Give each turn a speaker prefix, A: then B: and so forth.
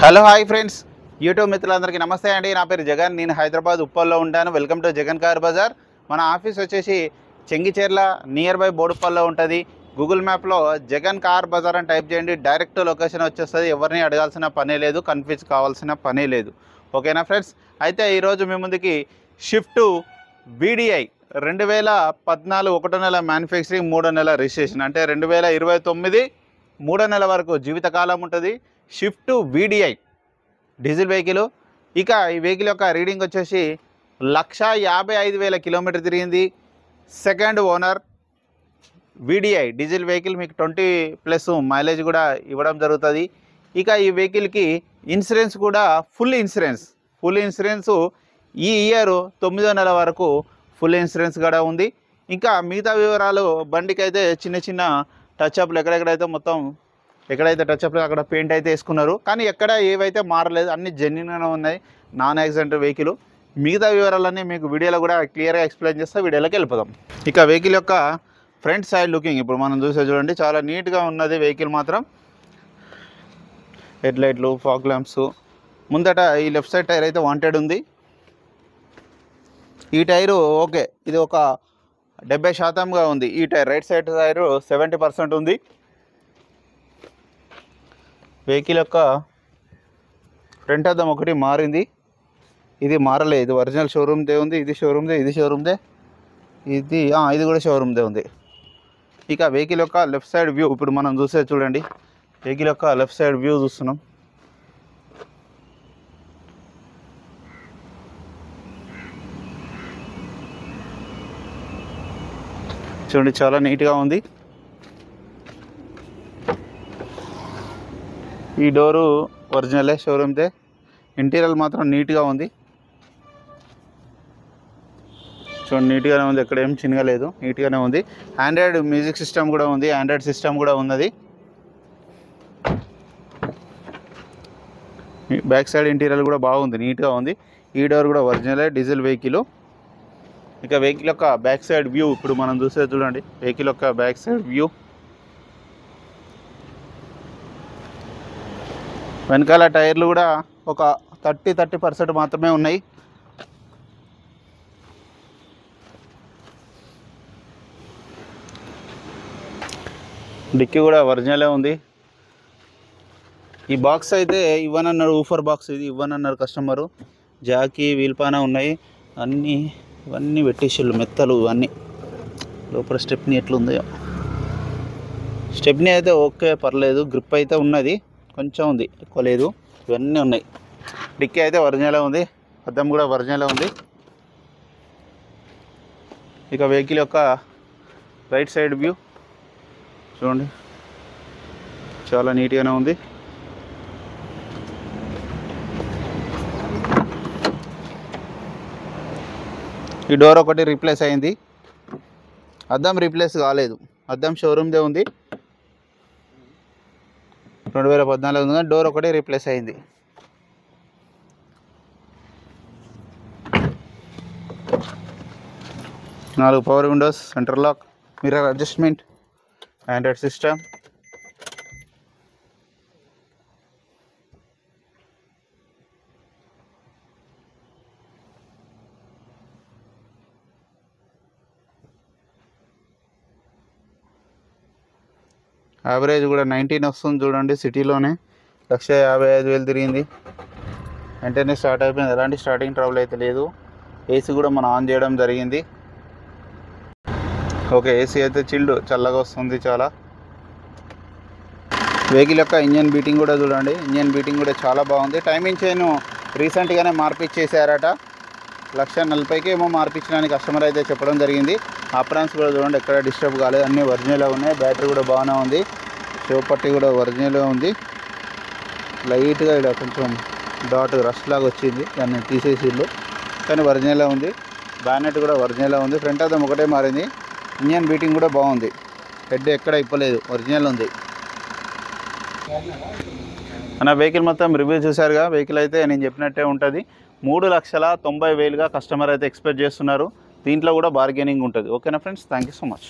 A: Hello hi friends, YouTube మిత్రులందరికీ నమస్తే అండి. నా పేరు జగన్. నేను హైదరాబాద్ ఉప్పల్లో ఉంటాను. Welcome to Jagan car bazaar. మన ఆఫీస్ వచ్చేసి చెంగిచెర్ల నియర్ బై బోడుప్పల్లో ఉంటుంది. గూగుల్ మ్యాప్లో జగన్ కార్ బజార్ అని టైప్ చేయండి, డైరెక్ట్ లొకేషన్ వచ్చేస్తుంది. ఎవరిని అడగాల్సిన పనే లేదు, కన్ఫ్యూజ్ కావాల్సిన పనే లేదు. ఓకేనా ఫ్రెండ్స్? అయితే ఈరోజు మీ ముందుకి షిఫ్ట్ VDI 2014 1వ నెల మ్యానుఫ్యాక్చరింగ్ 3వ నెల రిజిస్ట్రేషన్, అంటే 2029 3వ నెల వరకు జీవితకాలం ఉంటుంది. Shift VDI diesel vehicle. ఇక ఈ వెహికల్ యొక్క రీడింగ్ వచ్చేసి 1,55,000 కిలోమీటర్ తిరిగింది. Second owner VDI diesel vehicle. మీకు 20+ మైలేజ్ కూడా ఇవ్వడం జరుగుతుంది. ఇక ఈ వెహికల్కి ఇన్సూరెన్స్ కూడా ఫుల్ ఇన్సూరెన్స్ ఈ ఇయర్ 9వ నెల వరకు ఫుల్ ఇన్సూరెన్స్ కూడా ఉంది. ఇంకా మిగతా వివరాలు, బండికి అయితే చిన్న చిన్న టచ్అప్లు ఎక్కడైతే టచ్అప్లు అక్కడ పెయింట్ అయితే వేసుకున్నారు, కానీ ఎక్కడ ఏవైతే మారలేదు, అన్ని జెన్యున్గానే ఉన్నాయి, నాన్ యాక్సిడెంట్ వెహికల్. మిగతా వివరాలన్నీ మీకు వీడియోలో కూడా క్లియర్గా ఎక్స్ప్లెయిన్ చేస్తే వీడియోలోకి వెళ్ళిపోదాం. ఇక వెహికల్ యొక్క ఫ్రంట్ సైడ్ లుకింగ్ ఇప్పుడు మనం చూసే చూడండి, చాలా నీట్గా ఉన్నది వెహికల్ మాత్రం. హెడ్ లైట్లు, ఫాగ్ ల్యాంప్స్. ముందట ఈ లెఫ్ట్ సైడ్ టైర్ అయితే వాంటెడ్ ఉంది. ఈ టైరు ఓకే, ఇది ఒక 70% ఉంది. ఈ టైర్ రైట్ సైడ్ టైరు 70% ఉంది. వెహికల్ యొక్క ఫ్రంట్ అద్దం ఒకటి మారింది, ఇది మారలేదు. ఇది ఒరిజినల్ షోరూమ్దే ఉంది. ఇది షోరూమ్దే, ఇది కూడా షోరూమ్దే ఉంది. ఇక వెహికల్ యొక్క లెఫ్ట్ సైడ్ వ్యూ ఇప్పుడు మనం చూసే చూడండి. వెహికల్ యొక్క లెఫ్ట్ సైడ్ వ్యూ చూస్తున్నాం. చూడండి, చాలా నీట్గా ఉంది. ఈ డోరు ఒరిజినలే, షోరూమ్దే. ఇంటీరియర్ మాత్రం నీట్గా ఉంది. చూడండి, నీట్గానే ఉంది, ఎక్కడ ఏం చిన్నగలేదు, నీట్గానే ఉంది. ఆండ్రాయిడ్ మ్యూజిక్ సిస్టమ్ కూడా ఉంది, ఆండ్రాయిడ్ సిస్టమ్ కూడా ఉన్నది. బ్యాక్ సైడ్ ఇంటీరియర్ కూడా బాగుంది, నీట్గా ఉంది. ఈ డోర్ కూడా ఒరిజినలే, డీజిల్ వెహికల్. ఇక వెహికల్ యొక్క బ్యాక్ సైడ్ వ్యూ ఇప్పుడు మనం చూసే చూడండి. వెహికల్ యొక్క బ్యాక్ సైడ్ వ్యూ. వెనకాల టైర్లు కూడా ఒక 30% మాత్రమే ఉన్నాయి. డిక్కీ కూడా ఒరిజినలే ఉంది. ఈ బాక్స్ అయితే ఇవ్వనన్నారు, ఊఫర్ బాక్స్ ఇది ఇవ్వనన్నారు కస్టమరు. జాకీ, వీల్పానా ఉన్నాయి, ఇవన్నీ పెట్టేసిళ్ళు, మెత్తలు ఇవన్నీ. లోపల స్టెప్నీ ఎట్లుందో, స్టెప్నీ అయితే ఓకే, పర్లేదు. గ్రిప్ అయితే ఉన్నది, కొంచెం ఉంది, ఎక్కువ లేదు. ఇవన్నీ ఉన్నాయి. డిక్కీ అయితే ఒరిజినలే ఉంది, అద్దం కూడా ఒరిజినలే ఉంది. ఇక వెహికల్ యొక్క రైట్ సైడ్ వ్యూ చూడండి, చాలా నీట్గానే ఉంది. ఈ డోర్ ఒకటి రీప్లేస్ అయింది, అద్దం రీప్లేస్ కాలేదు. అద్దం షోరూమ్దే ఉంది, 2014 ఉంది, కానీ డోర్ ఒకటి రీప్లేస్ అయింది. నాలుగు power windows, centre lock, mirror adjustment, Android system. Average కూడా 19 వస్తుంది చూడండి. సిటీలోనే 1,55,000 తిరిగింది. వెంటనే స్టార్ట్ అయిపోయింది, ఎలాంటి స్టార్టింగ్ ట్రబుల్ అయితే లేదు. ఏసీ కూడా మనం ఆన్ చేయడం జరిగింది. ఓకే, ఏసీ అయితే చల్లగా వస్తుంది చాలా. వెహికల్ యొక్క ఇంజన్ బీటింగ్ కూడా చూడండి, ఇంజన్ బీటింగ్ కూడా చాలా బాగుంది. టైమింగ్ చైన్ రీసెంట్గానే మార్పిచ్చేసారట, 1,40,000కి ఏమో మార్పించడానికి కస్టమర్ అయితే చెప్పడం జరిగింది. ఆపరాన్స్ కూడా చూడండి, ఎక్కడ డిస్టర్బ్ కాలేదు, అన్నీ ఒరిజినల్గా ఉన్నాయి. బ్యాటరీ కూడా బాగానే ఉంది, షో పట్టి కూడా ఒరిజినల్గా ఉంది. లైట్గా ఇక్కడ కొంచెం డాట్ రస్ట్ లాగా వచ్చింది, దాన్ని తీసేసిళ్ళు, కానీ ఒరిజినల్గా ఉంది. బ్యానెట్ కూడా ఒరిజినల్గా ఉంది. ఫ్రంట్ అద్దం ఒకటే మారింది. ఇంజన్ బీటింగ్ కూడా బాగుంది, హెడ్ ఎక్కడ ఇప్పలేదు, ఒరిజినల్ ఉంది. మన వెహికల్ మొత్తం రివ్యూ చూసారుగా. వెహికల్ అయితే నేను చెప్పినట్టే ఉంటుంది. 3,90,000గా కస్టమర్ అయితే ఎక్స్పెక్ట్ చేస్తున్నారు. దీంట్లో కూడా బార్గెనింగ్ ఉంటుంది. ఓకేనా friends? Thank you so much.